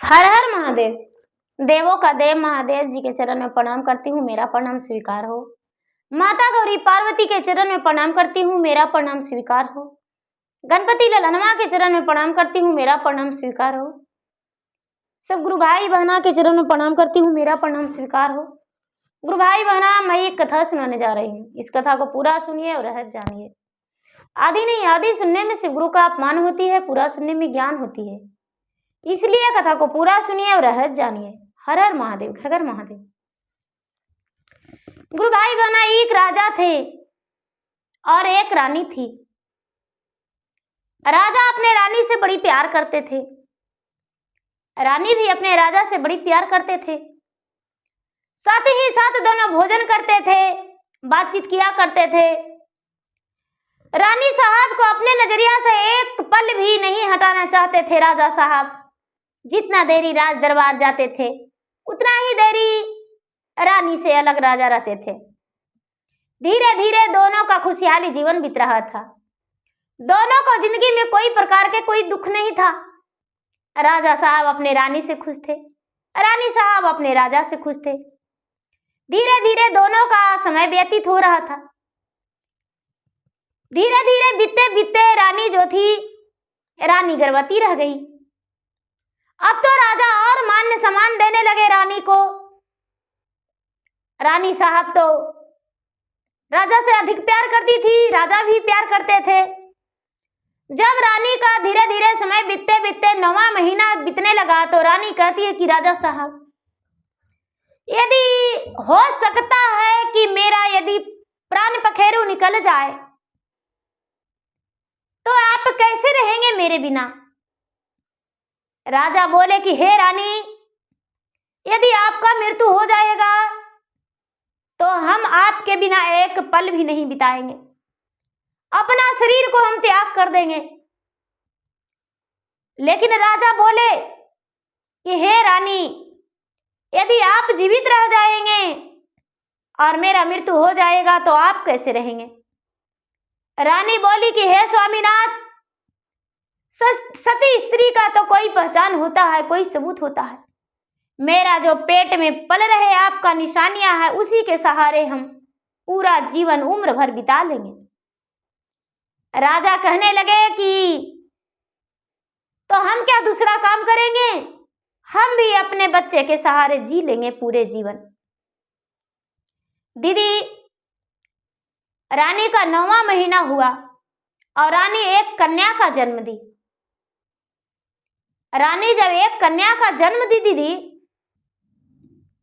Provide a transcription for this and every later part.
हर हर महादेव। देवों का देव महादेव जी के चरण में प्रणाम करती हूँ, मेरा प्रणाम स्वीकार हो। माता गौरी पार्वती के चरण में प्रणाम करती हूँ, मेरा प्रणाम स्वीकार हो। गणपति ललनमा के चरण में प्रणाम करती हूँ, मेरा प्रणाम स्वीकार हो। सब गुरु भाई बहना के चरण में प्रणाम करती हूँ, मेरा प्रणाम स्वीकार हो। गुरु भाई बहना, मैं एक कथा सुनाने जा रही हूँ। इस कथा को पूरा सुनिए और रहस्य जानिए। आदि नहीं आदि सुनने में शिव गुरु का अपमान होती है, पूरा सुनने में ज्ञान होती है। इसलिए कथा को पूरा सुनिए और रहस्य जानिए। हर हर महादेव, घर घर महादेव। गुरु भाई बहना, एक राजा थे और एक रानी थी। राजा अपने रानी से बड़ी प्यार करते थे, रानी भी अपने राजा से बड़ी प्यार करते थे। साथ ही साथ दोनों भोजन करते थे, बातचीत किया करते थे। रानी साहब को अपने नजरिया से एक पल भी नहीं हटाना चाहते थे राजा साहब। जितना देरी राज दरबार जाते थे, उतना ही देरी रानी से अलग राजा रहते थे। धीरे धीरे दोनों का खुशहाली जीवन बीत रहा था। दोनों को जिंदगी में कोई प्रकार के कोई दुख नहीं था। राजा साहब अपने रानी से खुश थे, रानी साहब अपने राजा से खुश थे। धीरे धीरे दोनों का समय व्यतीत हो रहा था। धीरे धीरे बीतते बीतते रानी जो थी, रानी गर्भवती रह गई। अब तो राजा और मान सम्मान देने लगे रानी को। रानी साहब तो राजा से अधिक प्यार करती थी, राजा भी प्यार करते थे। जब रानी का धीरे धीरे समय बीतते बीतते 9वां महीना बीतने लगा तो रानी कहती है कि राजा साहब, यदि हो सकता है कि मेरा यदि प्राण पखेरु निकल जाए तो आप कैसे रहेंगे मेरे बिना। राजा बोले कि हे रानी, यदि आपका मृत्यु हो जाएगा तो हम आपके बिना एक पल भी नहीं बिताएंगे, अपना शरीर को हम त्याग कर देंगे। लेकिन राजा बोले कि हे रानी, यदि आप जीवित रह जाएंगे और मेरा मृत्यु हो जाएगा तो आप कैसे रहेंगे। रानी बोली कि हे स्वामीनाथ, सती स्त्री का तो कोई पहचान होता है, कोई सबूत होता है। मेरा जो पेट में पल रहे आपका निशानियां है, उसी के सहारे हम पूरा जीवन उम्र भर बिता लेंगे। राजा कहने लगे कि तो हम क्या दूसरा काम करेंगे, हम भी अपने बच्चे के सहारे जी लेंगे पूरे जीवन। दीदी, रानी का 9वां महीना हुआ और रानी एक कन्या का जन्म दी। रानी जब एक कन्या का जन्म दी दीदी,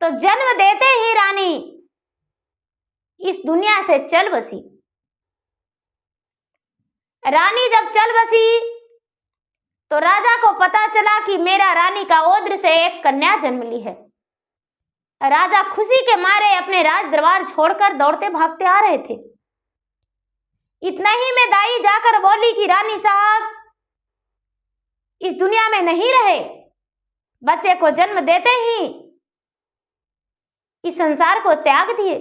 तो जन्म देते ही रानी इस दुनिया से चल बसी। रानी जब चल बसी तो राजा को पता चला कि मेरा रानी का ओद्र से एक कन्या जन्म ली है। राजा खुशी के मारे अपने राज दरबार छोड़कर दौड़ते भागते आ रहे थे। इतना ही में दाई जाकर बोली कि रानी साहब इस दुनिया में नहीं रहे, बच्चे को जन्म देते ही इस संसार को त्याग दिए।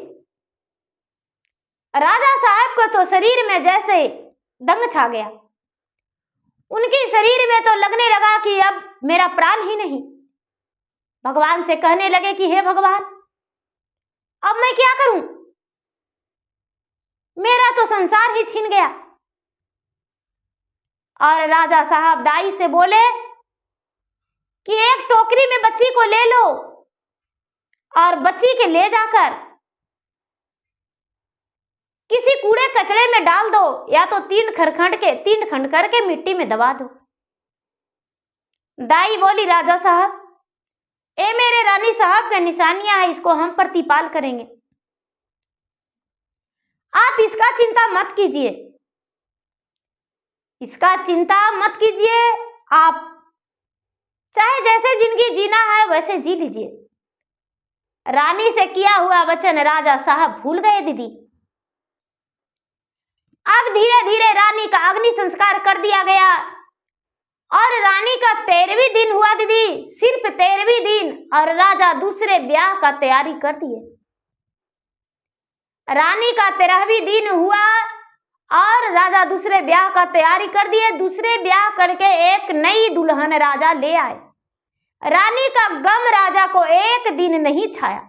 राजा साहब को तो शरीर में जैसे दंग छा गया। उनके शरीर में तो लगने लगा कि अब मेरा प्राण ही नहीं। भगवान से कहने लगे कि हे भगवान, अब मैं क्या करूं, मेरा तो संसार ही छीन गया। और राजा साहब दाई से बोले कि एक टोकरी में बच्ची को ले लो और बच्ची के ले जाकर किसी कूड़े कचड़े में डाल दो, या तो 3 खंड करके मिट्टी में दबा दो। दाई बोली राजा साहब, ए मेरे रानी साहब का निशानियां है, इसको हम प्रतिपाल करेंगे, आप इसका चिंता मत कीजिए, इसका चिंता मत कीजिए, आप चाहे जैसे जिंदगी जीना है वैसे जी लीजिए। रानी से किया हुआ वचन राजा साहब भूल गए दीदी। अब धीरे धीरे रानी का अग्नि संस्कार कर दिया गया और रानी का 13वीं दिन हुआ दीदी, सिर्फ 13वीं दिन, और राजा दूसरे ब्याह का तैयारी कर दिए। रानी का 13वीं दिन हुआ और राजा दूसरे ब्याह का तैयारी कर दिए। दूसरे ब्याह करके एक नई दुल्हन राजा ले आए। रानी का गम राजा को एक दिन नहीं छाया।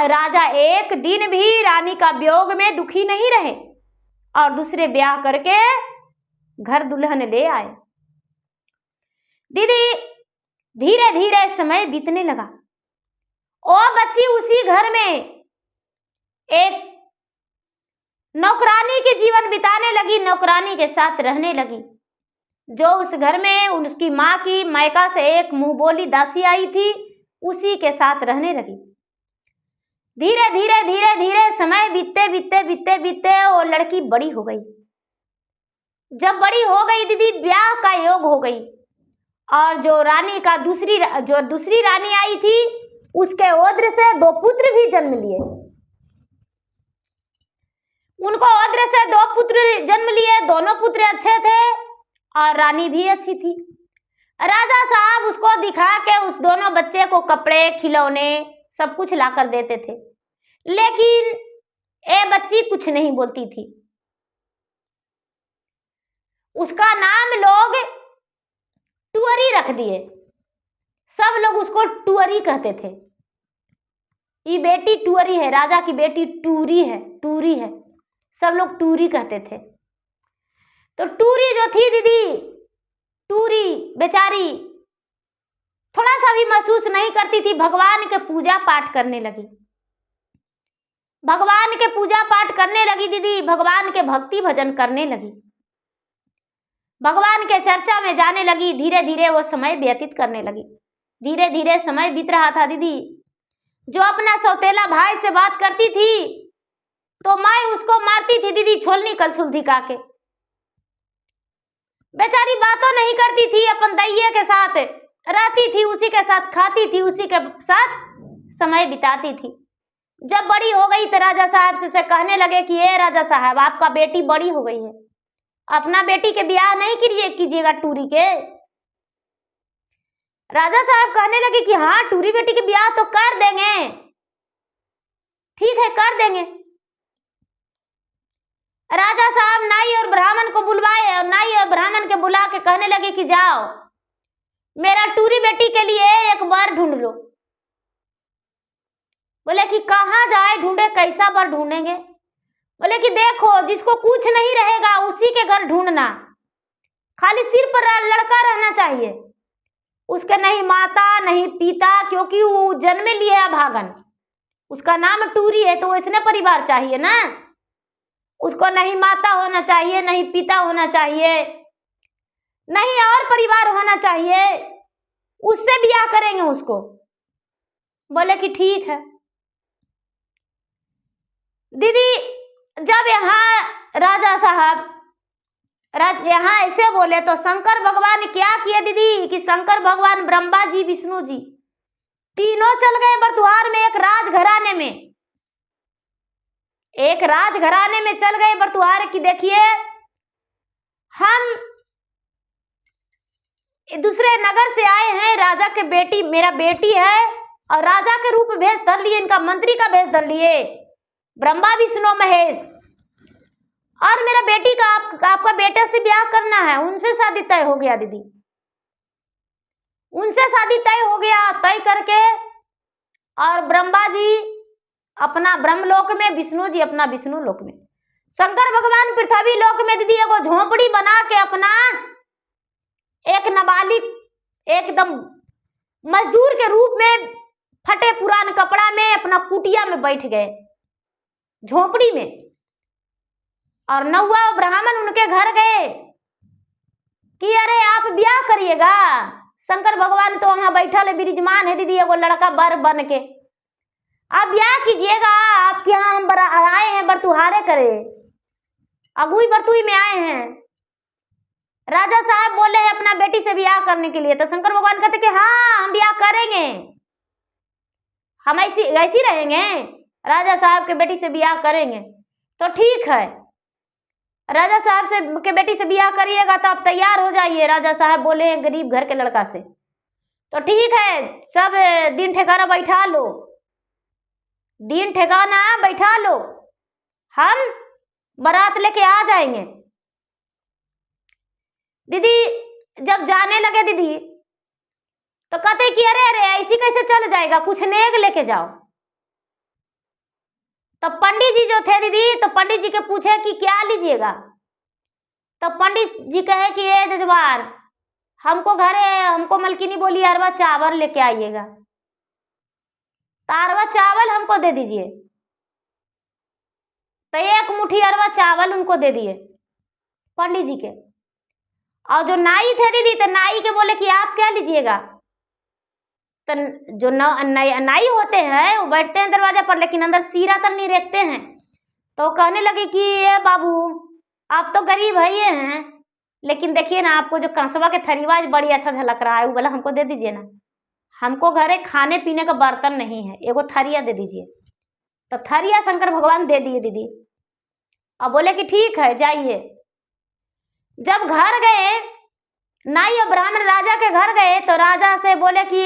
राजा एक दिन भी रानी का वियोग में दुखी नहीं रहे और दूसरे ब्याह करके घर दुल्हन ले आए। दीदी धीरे धीरे समय बीतने लगा। ओ बच्ची उसी घर में एक नौकरानी के जीवन बिताने लगी, नौकरानी के साथ रहने लगी, जो उस घर में उसकी माँ की मायका से एक मुंह बोली दासी आई थी, उसी के साथ रहने लगी। धीरे धीरे धीरे धीरे समय बीतते बीतते बीतते बीतते वो लड़की बड़ी हो गई। जब बड़ी हो गई दीदी, ब्याह का योग हो गई और जो रानी का दूसरी रानी आई थी, उसके ओद्र से 2 पुत्र भी जन्म लिए। उनको ओद्र से 2 पुत्र जन्म लिए, दोनों पुत्र अच्छे थे और रानी भी अच्छी थी। राजा साहब उसको दिखा के उस दोनों बच्चे को कपड़े, खिलौने सब कुछ लाकर देते थे, लेकिन ये बच्ची कुछ नहीं बोलती थी। उसका नाम लोग टुअरी रख दिए। सब लोग उसको टुअरी कहते थे। ये बेटी टुअरी है, राजा की बेटी टूरी है, सब लोग टूरी कहते थे। तो टूरी जो थी दीदी, टूरी बेचारी थोड़ा सा भी महसूस नहीं करती थी। भगवान के पूजा पाठ करने लगी, भगवान के पूजा पाठ करने लगी दीदी, भगवान के भक्ति भजन करने लगी, भगवान के चर्चा में जाने लगी। धीरे धीरे वो समय व्यतीत करने लगी। धीरे धीरे समय बीत रहा था दीदी। जो अपना सौतेला भाई से बात करती थी तो माँ उसको मारती थी दीदी, छोलनी कलछुल दिखा के। बेचारी बातों नहीं करती थी, अपन दैये के साथ रहती थी, उसी के साथ खाती थी, उसी के साथ समय बिताती थी। जब बड़ी हो गई तो राजा साहब से कहने लगे कि ये राजा साहब, आपका बेटी बड़ी हो गई है, अपना बेटी के ब्याह नहीं कीजिएगा टूरी के। राजा साहब कहने लगे कि हाँ, टूरी बेटी के ब्याह तो कर देंगे, ठीक है कर देंगे। राजा साहब नाई और ब्राह्मण को बुलवाए और नाई और ब्राह्मण के बुला के कहने लगे कि जाओ मेरा टूरी बेटी के लिए एक वर ढूंढ लो। बोले कि कहाँ जाए ढूंढे, कैसा वर ढूंढेंगे? बोले कि देखो, जिसको कुछ नहीं रहेगा उसी के घर ढूंढना, खाली सिर पर लड़का रहना चाहिए, उसके नहीं माता नहीं पिता, क्योंकि वो जन्म लिए अभागन, उसका नाम टूरी है तो इसने परिवार चाहिए ना, उसको नहीं माता होना चाहिए, नहीं पिता होना चाहिए, नहीं और परिवार होना चाहिए, उससे ब्याह करेंगे उसको। बोले कि ठीक है। दीदी जब यहाँ राजा साहब यहाँ ऐसे बोले तो शंकर भगवान क्या किए दीदी कि शंकर भगवान, ब्रह्मा जी, विष्णु जी तीनों चल गए बरतुहार में, एक राजघराने में, एक राजघराने में चल गए बरतुहार की। देखिए हम दूसरे नगर से आए हैं, राजा के बेटी, मेरा बेटी है और राजा के रूप भेष धर लिए, इनका मंत्री का भेष धर लिए, ब्रह्मा विष्णु महेश, और मेरा बेटी का आपका बेटे से ब्याह करना है। उनसे शादी तय हो गया दीदी, उनसे शादी तय हो गया, तय करके और ब्रह्मा जी अपना ब्रह्मलोक में, विष्णु जी अपना विष्णु लोक में, शंकर भगवान पृथ्वी लोक में दीदी एगो झोपड़ी बना के अपना एक नाबालिग, एकदम मजदूर के रूप में फटे पुरान कपड़ा में अपना कुटिया में बैठ गए, झोपड़ी में। और 9वां ब्राह्मण उनके घर गए कि अरे आप ब्याह करिएगा। शंकर भगवान तो वहां बैठल है, विराजमान है दीदी, एगो लड़का बर बन के, आप ब्याह कीजिएगा, आपके यहाँ हम आए हैं बरतुहारे करे, अगुई बरतुई में आए हैं। राजा साहब बोले हैं अपना बेटी से ब्याह करने के लिए, तो शंकर भगवान कहते कि हाँ हम ब्याह करेंगे, हम ऐसी रहेंगे, राजा साहब के बेटी से ब्याह करेंगे। तो ठीक है, राजा साहब से के बेटी से ब्याह करिएगा तो आप तैयार हो जाइए। राजा साहब बोले हैं गरीब घर के लड़का से, तो ठीक है, सब दिन ठिकाना बैठा लो, दिन ठिकाना बैठा लो, हम बारात लेके आ जाएंगे। दीदी जब जाने लगे दीदी, तो कहते कि अरे अरे ऐसी कैसे चल जाएगा, कुछ नेग लेके जाओ। तो पंडित जी जो थे दीदी, तो पंडित जी के पूछे कि क्या लीजिएगा। तो पंडित जी कहे कि ये जजमान, हमको मलकिनी बोली अरवा चावल लेके आइएगा, तो अरवा चावल हमको दे दीजिए। तो एक मुट्ठी अरवा चावल उनको दे दिए पंडित जी के। और जो नाई थे दीदी, तो नाई के बोले कि आप क्या लीजिएगा। तो जो नाई होते हैं वो बैठते हैं दरवाजा पर, लेकिन अंदर सीरा तक नहीं रखते हैं। तो कहने लगे कि ये बाबू, आप तो गरीब है ये हैं, लेकिन देखिए ना, आपको जो कंसवा के थरीवाज बड़ी अच्छा झलक रहा है, वो वाला हमको दे दीजिए ना। हमको घरे खाने पीने का बर्तन नहीं है, एगो थरिया दे दीजिए। तो थरिया शंकर भगवान दे दिए दीदी। अब बोले कि ठीक है जाइए। जब घर गए, नाई और ब्राह्मण राजा के घर गए, तो राजा से बोले कि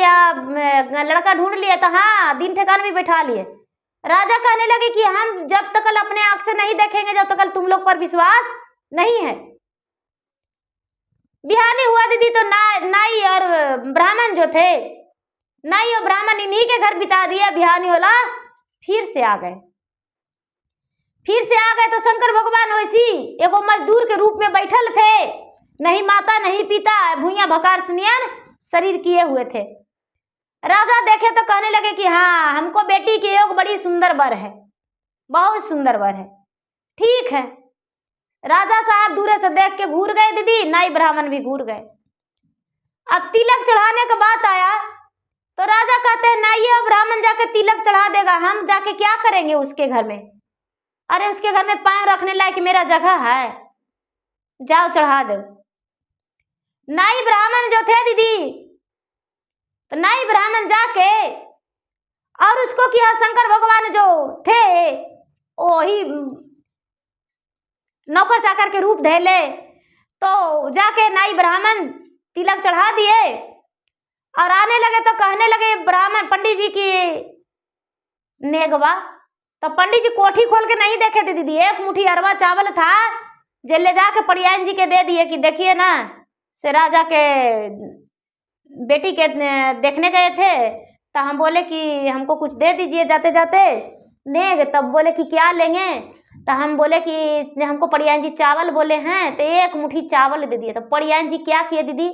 लड़का ढूंढ लिए। तो हाँ, दिन ठिकाने भी बैठा लिए। राजा कहने लगे कि हम जब तक अपने आंख से नहीं देखेंगे, जब तक तुम लोग पर विश्वास नहीं है। बिहानी हुआ दीदी, तो नाई और ब्राह्मण जो थे, नाई और ब्राह्मण इन्हीं के घर बिता दिया। बिहानी वाला फिर से आ गए। तो शंकर भगवान वैसी एगो मजदूर के रूप में बैठल थे, नहीं माता नहीं पिता, भूया भकार सनियन शरीर किए हुए थे। राजा देखे तो कहने लगे कि हाँ, हमको बेटी की योग बड़ी सुंदर वर है, बहुत सुंदर वर है। ठीक है, राजा साहब दूरे से देख के घूर गए दीदी, नाई ब्राह्मण भी घूर गए। अब तिलक चढ़ाने का बात आया, तो राजा कहते हैं नाई और ब्राह्मण जाके तिलक चढ़ा देगा, हम जाके क्या करेंगे उसके घर में। अरे उसके घर में पैर रखने लायक मेरा जगह है, जाओ चढ़ा दो। नाई ब्राह्मण जो थे दीदी, तो नाई ब्राह्मण जाके और उसको किया, शंकर भगवान जो थे वही नौकर चाकर के रूप धैले। तो जाके नाई ब्राह्मण तिलक चढ़ा दिए और आने लगे। तो कहने लगे ब्राह्मण पंडित जी की नेगवा। तो पंडित जी कोठी खोल के नहीं देखे थे दीदी, एक मुट्ठी अरवा चावल था, जे ले जाके परियान जी के दे दिए कि देखिए ना, से राजा के बेटी के देखने गए थे, तो हम बोले कि हमको कुछ दे दीजिए जाते जाते नेग। तब बोले कि क्या लेंगे। तो हम बोले कि हमको परियान जी चावल बोले हैं, तो एक मुट्ठी चावल दे दिए। तो परियान जी क्या किए दीदी,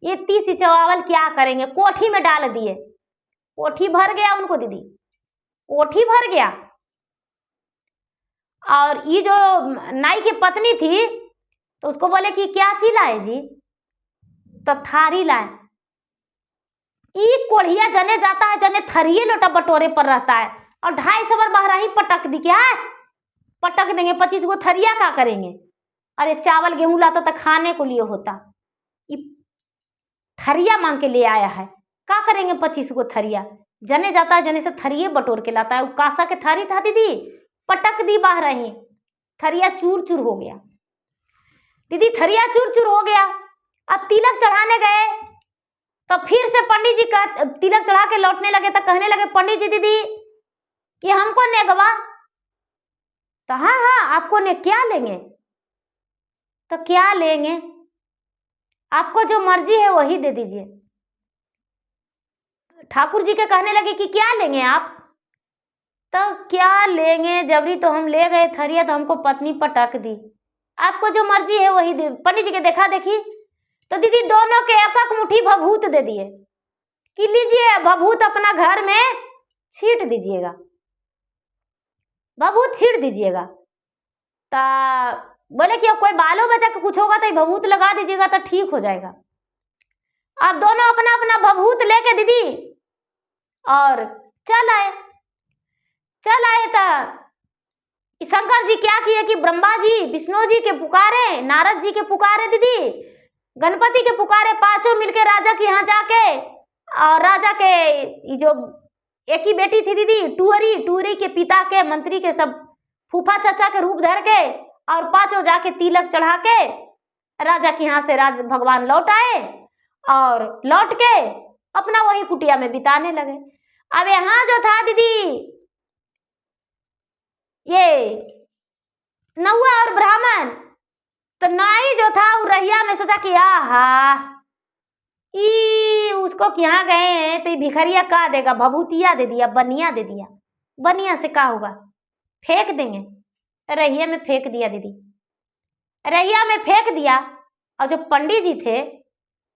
ये 30 चावल क्या करेंगे, कोठी में डाल दिए। कोठी भर गया उनको दीदी, कोठी भर गया। और ये जो नाई की पत्नी थी, तो उसको बोले कि क्या चीज लाए जी। तो थारी लाए। ये कोढ़िया जने जाता है, जने थरिये लोटा बटोरे पर रहता है, और 250 बार बहरा ही पटक दी। क्या है, पटक देंगे 25 को थरिया, क्या करेंगे। अरे चावल गेहूं लाता तो खाने को लिए होता, ये थरिया मांग के ले आया है, क्या करेंगे 25 को थरिया। जने जाता है, जने से थरिये बटोर के लाता है। वो कांसा के थारी था दीदी, पटक दी बाहर ही, थरिया चूर चूर हो गया दीदी, थरिया चूर चूर हो गया। अब तिलक चढ़ाने गए, तो फिर से पंडित जी का तिलक चढ़ा के लौटने लगे। तो कहने लगे पंडित जी दीदी कि हमको नेगवा। तो हाँ हाँ, आपको ने क्या लेंगे। तो क्या लेंगे, आपको जो मर्जी है वही दे दीजिए। ठाकुर जी के कहने लगे कि क्या लेंगे आप। तो क्या लेंगे, जबरी तो हम ले गए थरिया, तो हमको पत्नी पटक दी, आपको जो मर्जी है वही दे। पंडित जी के देखा देखी, तो दीदी दोनों के एक एक मुट्ठी भभूत दे दिए कि लीजिए भभूत अपना घर में छीट दीजिएगा, भभूत छीट दीजिएगा। ता बोले कि कोई बालों बच्चा का कुछ होगा तो भभूत लगा दीजिएगा तो ठीक हो जाएगा। अब दोनों अपना अपना भभूत लेके दीदी और चल आए। तो शंकर जी क्या किए कि ब्रह्मा जी विष्णु जी के पुकारे, नारद जी के पुकारे दीदी, गणपति के पुकारे, पांचों मिलके राजा के यहाँ जाके, और राजा के जो एक ही बेटी थी दीदी टूरी के पिता के मंत्री के सब फूफा चाचा के रूप धर के, और पांचों जाके तिलक चढ़ा के राजा के यहाँ से राज भगवान लौट आए, और लौट के अपना वही कुटिया में बिताने लगे। अब यहाँ जो था दीदी, ये नौआ और ब्राह्मण, तो नाई जो था वो रहिया में सोचा कि आहा उसको यहाँ गए हैं तो ये भिखरिया का देगा, भभूतिया दे दिया, बनिया दे दिया। बनिया से का होगा, फेंक देंगे। रहिया में फेंक दिया दीदी, रहिया में फेंक दिया। और जो पंडित जी थे,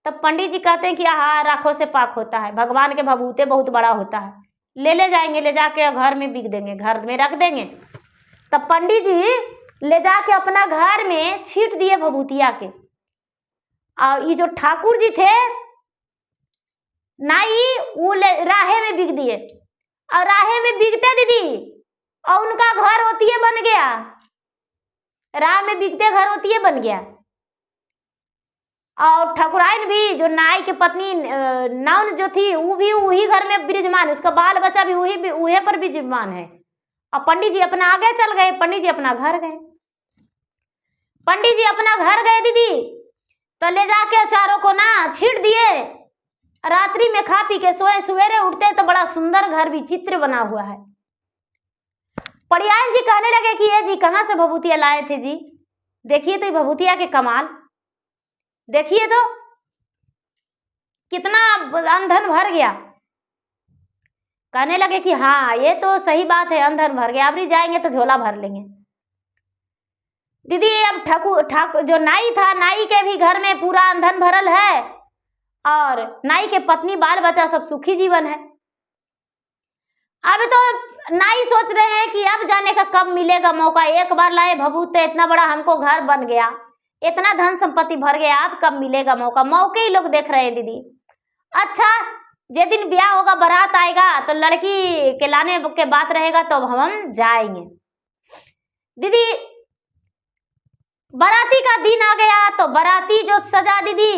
तब पंडित जी कहते हैं कि हाँ, राखों से पाक होता है, भगवान के भभूते बहुत बड़ा होता है, ले जाएंगे, ले जाके घर में बिक देंगे, घर में रख देंगे। तब पंडित जी ले जाके अपना घर में छीट दिए भभूतिया के। और ये जो ठाकुर जी थे नाई, वो राहे में बिक दिए। और राहे में बिकते दीदी, और उनका घर होतिए बन गया, राह में बिकते घर होतिए बन गया। और ठाकुराइन भी, जो नाई की पत्नी नौन जो थी, वो भी वही घर में विराजमान है, उसका बाल बच्चा भी वही पर विराजमान है। और पंडित जी अपना आगे चल गए, पंडित जी अपना घर गए। पंडित जी अपना घर गए दीदी, तो ले जाके चारों को ना छीट दिए। रात्रि में खा पी के सोए, सवेरे उठते तो बड़ा सुंदर घर भी चित्र बना हुआ है। पड़ियान जी कहने लगे कि ये जी कहाँ से भभूतिया लाए थे जी, देखिए तो ये भभूतिया के कमाल, देखिए तो कितना अंधन भर गया। कहने लगे कि हाँ, ये तो सही बात है, अंधन भर गया, अब जाएंगे तो झोला भर लेंगे। दीदी अब ठाकुर जो नाई था, नाई के भी घर में पूरा अंधन भरल है, और नाई के पत्नी बाल बच्चा सब सुखी जीवन है। अब तो नाई सोच रहे हैं कि अब जाने का कब मिलेगा मौका, एक बार लाए भभूते, इतना बड़ा हमको घर बन गया, इतना धन संपत्ति भर गया, अब कब मिलेगा मौका, मौके ही लोग देख रहे हैं दीदी। अच्छा, जे दिन ब्याह होगा, बारात आएगा, तो लड़की के लाने के बात रहेगा, तो हम जाएंगे। दीदी बाराती का दिन आ गया, तो बाराती जो सजा दीदी,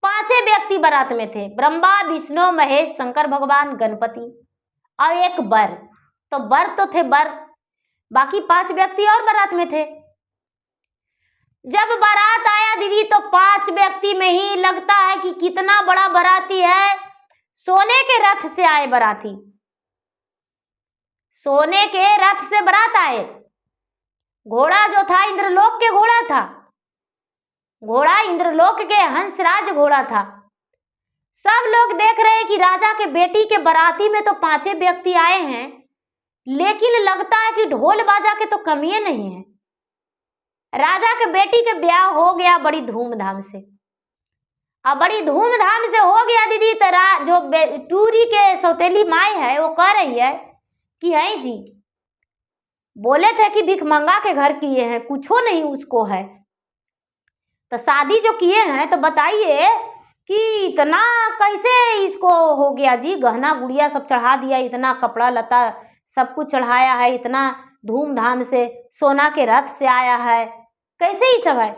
5 व्यक्ति बारात में थे, ब्रह्मा विष्णु महेश शंकर भगवान गणपति, और एक बर। तो बर तो थे बर, बाकी 5 व्यक्ति और बारात में थे। जब बारात आया दीदी, तो 5 व्यक्ति में ही लगता है कि कितना बड़ा बाराती है। सोने के रथ से आए बाराती, सोने के रथ से बारात आए। घोड़ा जो था इंद्रलोक के घोड़ा था, घोड़ा इंद्रलोक के हंसराज घोड़ा था। सब लोग देख रहे हैं कि राजा के बेटी के बाराती में तो 5 व्यक्ति आए हैं, लेकिन लगता है कि ढोल बाजा के तो कमी नहीं है। राजा के बेटी के ब्याह हो गया बड़ी धूमधाम से, अब बड़ी धूमधाम से हो गया दीदी। तो जो टूरी के सौतेली माई है, वो कह रही है कि हैं जी, बोले थे कि भिखमंगा के घर किए हैं, कुछो नहीं उसको है, तो शादी जो किए हैं तो बताइए कि इतना कैसे इसको हो गया जी, गहना गुड़िया सब चढ़ा दिया, इतना कपड़ा लता सब कुछ चढ़ाया है, इतना धूमधाम से सोना के रथ से आया है, कैसे ही सब है।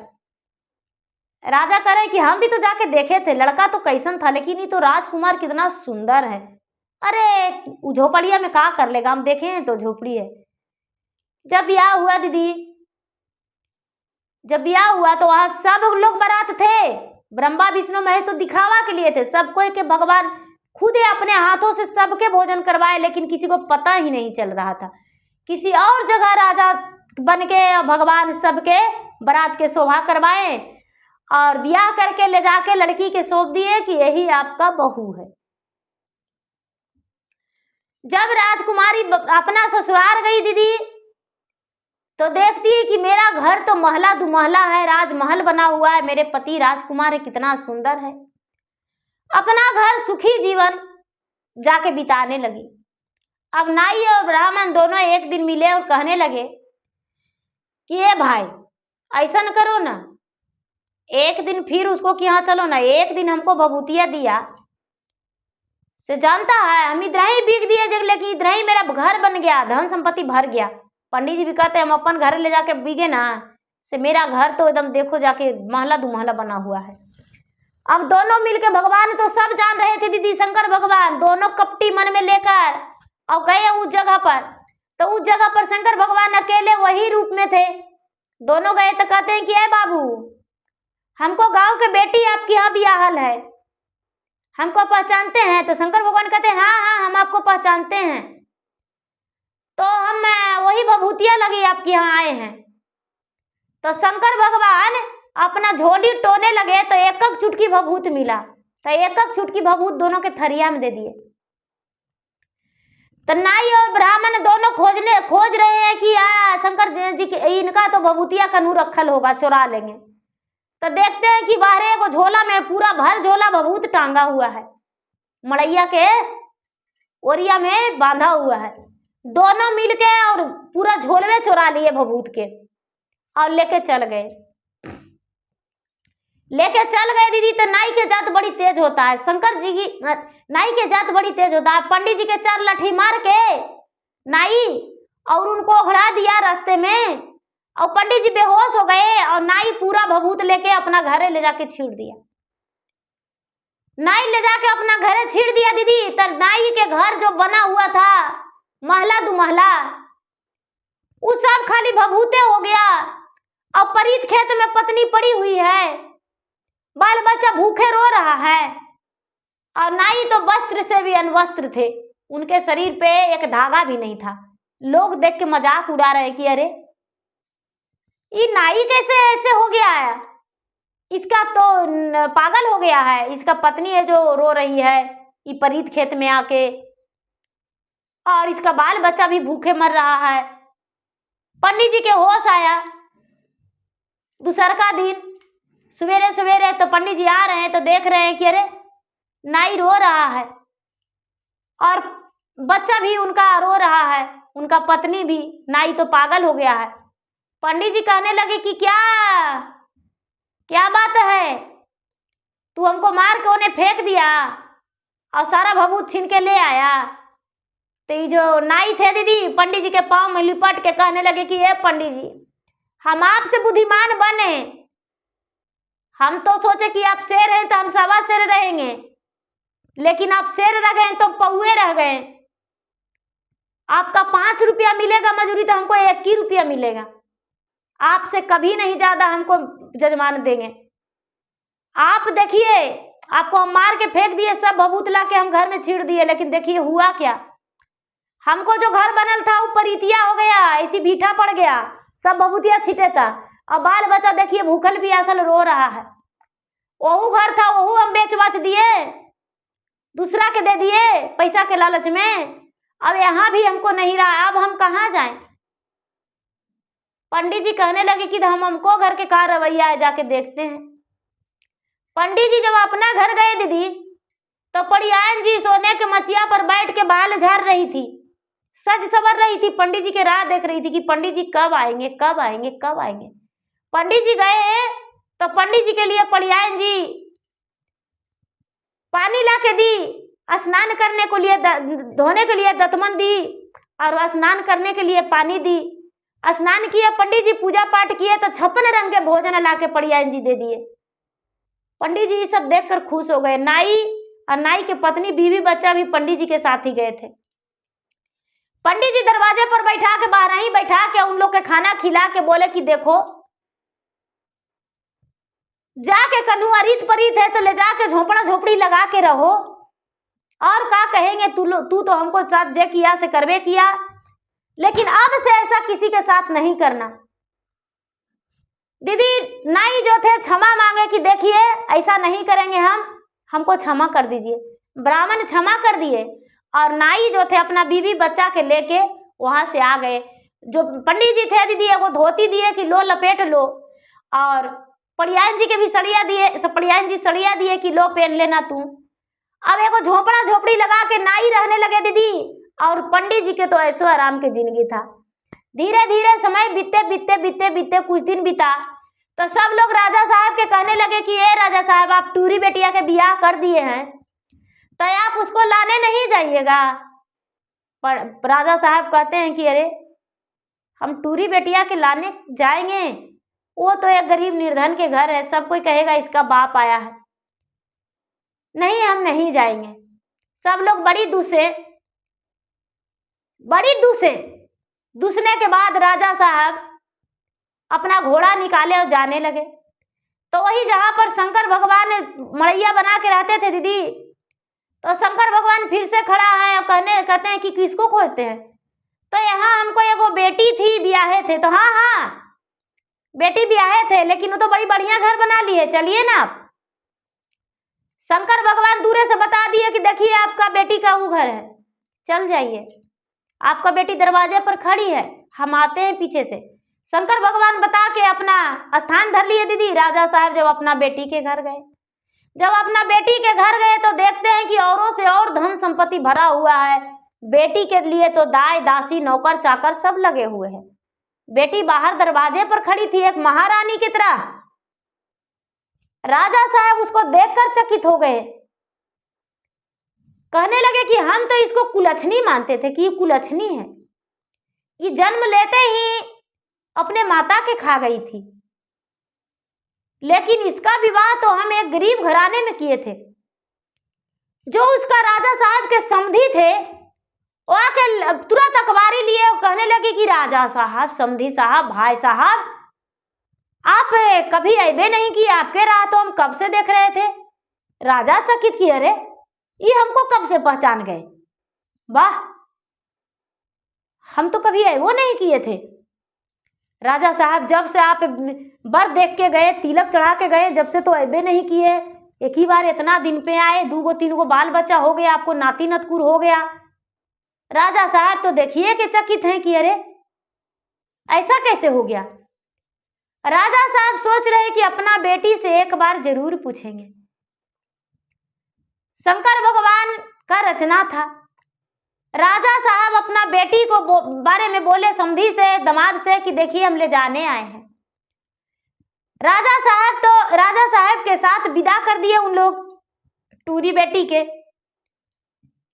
राजा कह रहे कि हम भी तो जाके देखे थे, लड़का तो कैसन था, लेकिन ये तो राजकुमार कितना सुंदर है। अरे झोपड़िया में क्या कर लेगा, हम देखे हैं तो झोपड़ी है। जब ब्याह हुआ दीदी, जब ब्याह हुआ तो वहां सब लोग बारात थे, ब्रह्मा विष्णु महेश तो दिखावा के लिए थे, सबको के भगवान खुद अपने हाथों से सबके भोजन करवाए, लेकिन किसी को पता ही नहीं चल रहा था। किसी और जगह राजा बन के भगवान सबके बारात के शोभा करवाए, और ब्याह करके ले जाके लड़की के सौंप दिए कि यही आपका बहू है। जब राजकुमारी अपना ससुराल गई दीदी, तो देखती है कि मेरा घर तो महला दुमहला है, राजमहल बना हुआ है, मेरे पति राजकुमार है, कितना सुंदर है। अपना घर सुखी जीवन जाके बिताने लगी। अब नाई और ब्राह्मण दोनों एक दिन मिले और कहने लगे कि ये भाई ऐसा न करो ना, एक दिन फिर उसको कि यहाँ चलो ना, एक दिन हमको भभूतिया दिया से जानता है, हम इधर ही बिक दिए, लेकिन इधर ही मेरा घर बन गया, धन संपत्ति भर गया। पंडित जी भी कहते हैं हम अपन घर ले जाके बिके ना, से मेरा घर तो एकदम देखो जाके महला दुमहला बना हुआ है। अब दोनों मिलके, भगवान तो सब जान रहे थे दीदी, शंकर भगवान दोनों कपटी मन में लेकर और गए उस जगह पर। तो उस जगह पर शंकर भगवान अकेले वही रूप में थे। दोनों गए तो कहते हैं कि अरे बाबू, हमको गांव के बेटी आपके यहाँ ब्याहल है, हमको पहचानते हैं? तो शंकर भगवान कहते हैं हाँ हाँ हम आपको पहचानते हैं, तो हम वही भभूतिया लगी आपके यहाँ आए हैं। तो शंकर भगवान अपना झोली टोने लगे, तो एक एक चुटकी भभूत मिला। तो एक एक चुटकी भभूत दोनों के थरिया में दे दिए। तो नाई और ब्राह्मण दोनों खोज रहे हैं कि शंकर जी के इनका तो भभूतिया कनू रखल होगा, चुरा लेंगे। तो देखते हैं कि बाहर को झोला में पूरा भर झोला भभूत टांगा हुआ है, मड़ैया के ओरिया में बांधा हुआ है। दोनों मिलके और पूरा झोलवे चुरा लिए भभूत के और लेके चल गए दीदी। तो नाई के जात बड़ी तेज होता है, शंकर जी की नाई के जात बड़ी तेज होता है। पंडित जी के 4 लाठी मार के नाई और उनको उखड़ा दिया रास्ते में, और पंडित जी बेहोश हो गए और नाई पूरा भभूत लेके अपना घरे ले जाके छीड़ दिया। नाई ले जाके अपना घरे छीड़ दिया दीदी। तो नाई के घर जो बना हुआ था महला दुमहला, वो सब खाली भभूते हो गया। और परीत खेत में पत्नी पड़ी हुई है, बाल बच्चा भूखे रो रहा है, और नाई तो वस्त्र से भी अनवस्त्र थे, उनके शरीर पे एक धागा भी नहीं था। लोग देख के मजाक उड़ा रहे कि अरे ये नाई कैसे ऐसे हो गया है, इसका तो पागल हो गया है, इसका पत्नी है जो रो रही है ये परीत खेत में आके, और इसका बाल बच्चा भी भूखे मर रहा है। पंडित जी के होश आया दूसर का दिन सवेरे सवेरे। तो पंडित जी आ रहे हैं तो देख रहे हैं कि अरे नाई रो रहा है और बच्चा भी उनका रो रहा है, उनका पत्नी भी। नाई तो पागल हो गया है। पंडित जी कहने लगे कि क्या बात है, तू हमको मार के उन्हें फेंक दिया और सारा भभूत छीन के ले आया। तो ये जो नाई थे दीदी पंडित जी के पाँव में लिपट के कहने लगे कि हे पंडित जी, हम आपसे बुद्धिमान बने, हम तो सोचे कि आप शेर हैं तो हम 1.25 शेर रहेंगे, लेकिन आप शेर रह गए तो पौए रह गए। आपका 5 रुपया मिलेगा मजूरी, तो हमको 1 ही रुपया मिलेगा। आपसे कभी नहीं ज्यादा हमको जजमान देंगे। आप देखिए, आपको हम मार के फेंक दिए, सब भभूत ला के हम घर में छीड़ दिए, लेकिन देखिए हुआ क्या। हमको जो घर बनल था वो परीतिया हो गया, ऐसी भीठा पड़ गया, सब भभूतिया छीटे था, और बाल बच्चा देखिए भूखल भी असल रो रहा है। वहू घर था वहू हम बेच बाच दिए, दूसरा के दे दिए पैसा के लालच में। अब यहाँ भी हमको नहीं रहा, अब हम कहाँ जाएं। पंडित जी कहने लगे कि हमको घर के का रवैया है, जाके देखते हैं। पंडित जी जब अपना घर गए दीदी, तो पड़ियान जी सोने के मचिया पर बैठ के बाल झाड़ रही थी, सज सवर रही थी, पंडित जी के राह देख रही थी कि पंडित जी कब आएंगे कब आएंगे कब आएंगे। पंडित जी गए तो पंडित जी के लिए पड़ियान जी पानी ला के दी, स्नान करने को लिए धोने के लिए दतमन दी, और स्नान करने के लिए पानी दी। स्नान किए पंडित जी, पूजा पाठ किए, तो 56 रंग के भोजन ला के पड़ियान जी दे दिए। पंडित जी सब देखकर खुश हो गए। नाई और नाई के पत्नी बीवी बच्चा भी पंडित जी के साथ ही गए थे। पंडित जी दरवाजे पर बैठा के, बाहर ही बैठा के उन लोग के खाना खिला के बोले कि देखो, जाके कन्हू अरीत परीत है तो ले जाके झोपड़ा झोपड़ी लगा के रहो, और क्या कहेंगे, तू तो हमको साथ जे किया से करवे किया, लेकिन अब से ऐसा किसी के साथ नहीं करना। दीदी नाई जो थे क्षमा मांगे कि देखिए ऐसा नहीं करेंगे, हमको क्षमा कर दीजिए। ब्राह्मण क्षमा कर दिए, और नाई जो थे अपना बीवी बच्चा के लेके वहां से आ गए। जो पंडित जी थे दीदी वो धोती दिए कि लो लपेट लो, और पड़ियान जी के भी सड़िया दिए, पड़ियान जी सड़िया दिए कि लो पहन लेना तू। अब एगो झोपड़ा झोपड़ी लगा के नाई रहने लगे दीदी, और पंडित जी के तो ऐसो आराम के जिंदगी था। धीरे धीरे समय बीतते बीतते बीतते बीतते कुछ दिन बीता, तो सब लोग राजा साहब के कहने लगे कि ए राजा साहब, आप टूरी बेटिया के बियाह कर दिए हैं तो आप उसको लाने नहीं जाइएगा। पर राजा साहब कहते हैं कि अरे हम टूरी बेटिया के लाने जाएंगे, वो तो एक गरीब निर्धन के घर है, सब कोई कहेगा इसका बाप आया है, नहीं हम नहीं जाएंगे। सब लोग बड़ी दूसने के बाद राजा साहब अपना घोड़ा निकाले और जाने लगे। तो वही जहां पर शंकर भगवान मड़ैया बना के रहते थे दीदी, तो शंकर भगवान फिर से खड़ा है और कहते हैं कि किसको खोजते हैं। तो यहाँ हमको एगो बेटी थी, ब्याहे थे। तो हाँ बेटी ब्याहे थे, लेकिन वो तो बड़ी बढ़िया घर बना लिए, चलिए ना आप। शंकर भगवान दूरे से बता दिए कि देखिए आपका बेटी का वो घर है, चल जाइए, आपका बेटी दरवाजे पर खड़ी है, हम आते हैं पीछे से। शंकर भगवान बता के अपना स्थान धर लिए दीदी। राजा साहब जब अपना बेटी के घर गए, जब अपना बेटी के घर गए तो देखते हैं कि औरों से और धन संपत्ति भरा हुआ है। बेटी के लिए तो दाई दासी नौकर चाकर सब लगे हुए हैं। बेटी बाहर दरवाजे पर खड़ी थी एक महारानी की तरह। राजा साहब उसको देखकर चकित हो गए, कहने लगे कि हम तो इसको कुलच्छनी मानते थे कि ये कुलच्छनी है, ये जन्म लेते ही अपने माता के खा गई थी, लेकिन इसका विवाह तो हम एक गरीब घराने में किए थे। जो उसका राजा साहब के समधी थे वो आके तुरंत अखबारी लिए और कहने लगे कि राजा साहब, समधी साहब, भाई साहब, आप कभी अबे नहीं किए, आपके राह तो हम कब से देख रहे थे। राजा चकित किए, अरे ये हमको कब से पहचान गए, वाह, हम तो कभी वो नहीं किए थे। राजा साहब जब से आप बर देख के गए, तिलक चढ़ा के गए, जब से तो अबे नहीं किए, एक ही बार इतना दिन पे आए, 2 3 गो बाल बच्चा हो गया, आपको नाती नतकुर हो गया। राजा साहब तो देखिए कि चकित हैं कि अरे ऐसा कैसे हो गया। राजा साहब सोच रहे कि अपना बेटी से एक बार जरूर पूछेंगे। शंकर भगवान का रचना था। राजा साहब अपना बेटी को बारे में बोले समधी से, दामाद से कि देखिए हम ले जाने आए हैं। राजा साहब के साथ विदा कर दिए उन लोग टूरी बेटी के।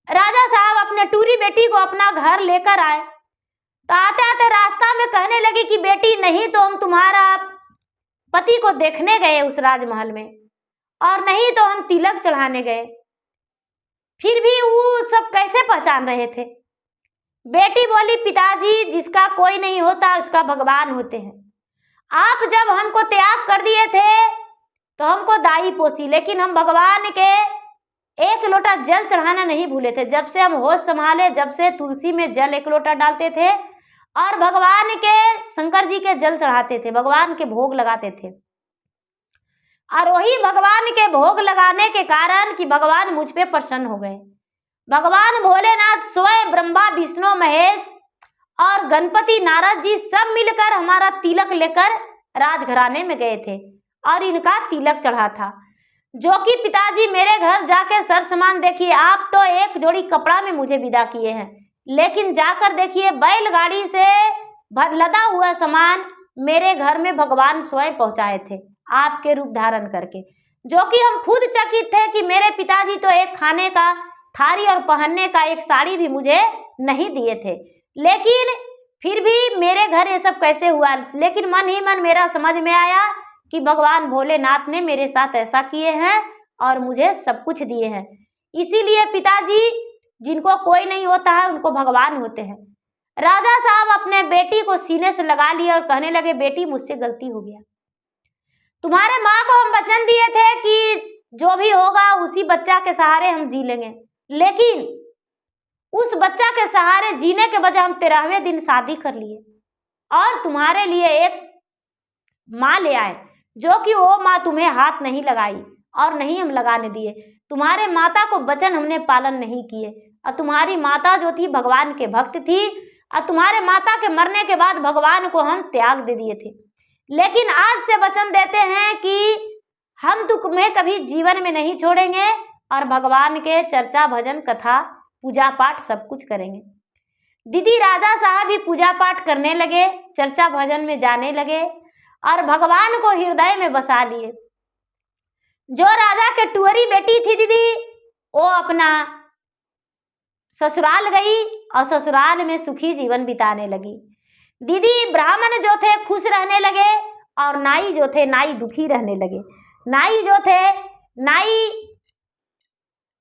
राजा साहब अपने टूरी बेटी को अपना घर लेकर आए तो आते आते रास्ता में कहने लगी कि बेटी, नहीं तो हम तुम्हारा पति को देखने गए उस राजमहल में, और नहीं तो हम तिलक चढ़ाने गए, फिर भी वो सब कैसे पहचान रहे थे। बेटी बोली, पिताजी, जिसका कोई नहीं होता उसका भगवान होते हैं। आप जब हमको त्याग कर दिए थे तो हमको दाई पोसी, लेकिन हम भगवान के 1 लोटा जल चढ़ाना नहीं भूले थे। जब से हम होश संभाले, जब से तुलसी में जल 1 लोटा डालते थे और भगवान के, शंकर जी के जल चढ़ाते थे, भगवान के भोग लगाते थे। और वही भगवान के भोग लगाने के कारण कि भगवान मुझ पे प्रसन्न हो गए। भगवान भोलेनाथ स्वयं ब्रह्मा विष्णु महेश और गणपति नारद जी सब मिलकर हमारा तिलक लेकर राजघराने में गए थे और इनका तिलक चढ़ा था। जो कि पिताजी मेरे घर जाके सर सामान देखिए, आप तो एक जोड़ी कपड़ा में मुझे विदा किए हैं, लेकिन जाकर देखिए बैलगाड़ी से लदा हुआ सामान मेरे घर में भगवान स्वयं पहुंचाए थे आपके रूप धारण करके। जो कि हम खुद चकित थे कि मेरे पिताजी तो एक खाने का थारी और पहनने का एक साड़ी भी मुझे नहीं दिए थे, लेकिन फिर भी मेरे घर ये सब कैसे हुआ। लेकिन मन ही मन मेरा समझ में आया कि भगवान भोलेनाथ ने मेरे साथ ऐसा किए हैं और मुझे सब कुछ दिए हैं। इसीलिए पिताजी, जिनको कोई नहीं होता है उनको भगवान होते हैं। राजा साहब अपने बेटी को सीने से लगा लिए और कहने लगे, बेटी, मुझसे गलती हो गया। तुम्हारे माँ को हम वचन दिए थे कि जो भी होगा उसी बच्चा के सहारे हम जी लेंगे, लेकिन उस बच्चा के सहारे जीने के बजाय हम 13वें दिन शादी कर लिए और तुम्हारे लिए एक माँ ले आए, जो कि वो माँ तुम्हें हाथ नहीं लगाई और नहीं हम लगाने दिए। तुम्हारे माता को वचन हमने पालन नहीं किए और तुम्हारी माता जो थी भगवान के भक्त थी और तुम्हारे माता के मरने के बाद भगवान को हम त्याग दे दिए थे। लेकिन आज से वचन देते हैं कि हम तुम्हें कभी जीवन में नहीं छोड़ेंगे और भगवान के चर्चा भजन कथा पूजा पाठ सब कुछ करेंगे। दीदी, राजा साहब भी पूजा पाठ करने लगे, चर्चा भजन में जाने लगे और भगवान को हृदय में बसा लिए। जो राजा के टुअरी बेटी थी दीदी, वो अपना ससुराल गई और ससुराल में सुखी जीवन बिताने लगी। दीदी, ब्राह्मण जो थे खुश रहने लगे और नाई जो थे, नाई दुखी रहने लगे। नाई जो थे, नाई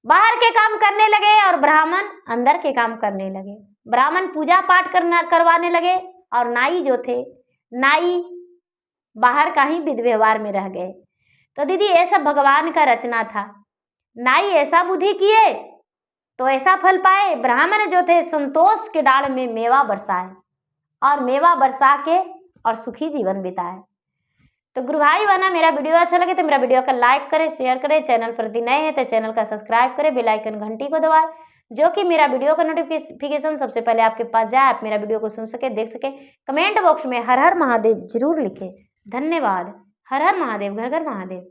बाहर के काम करने लगे और ब्राह्मण अंदर के काम करने लगे। ब्राह्मण पूजा पाठ करवाने लगे और नाई जो थे, नाई बाहर का ही विध व्यवहार में रह गए। तो दीदी, ये सब भगवान का रचना था। नाई ऐसा बुद्धि किए तो ऐसा फल पाए। ब्राह्मण जो थे संतोष के डाल में मेवा बरसाए और मेवा बरसा के और सुखी जीवन बिताए। तो गुरु भाई बहना, मेरा वीडियो अच्छा लगे तो मेरा वीडियो को लाइक करें, शेयर करें। चैनल पर यदि नए हैं तो चैनल का सब्सक्राइब करें, बेल आइकन घंटी को दबाएं, जो कि मेरा वीडियो का नोटिफिकेशन सबसे पहले आपके पास जाए, आप मेरा वीडियो को सुन सके, देख सके। कमेंट बॉक्स में हर हर महादेव जरूर लिखें। धन्यवाद। हर हर महादेव, घर घर महादेव।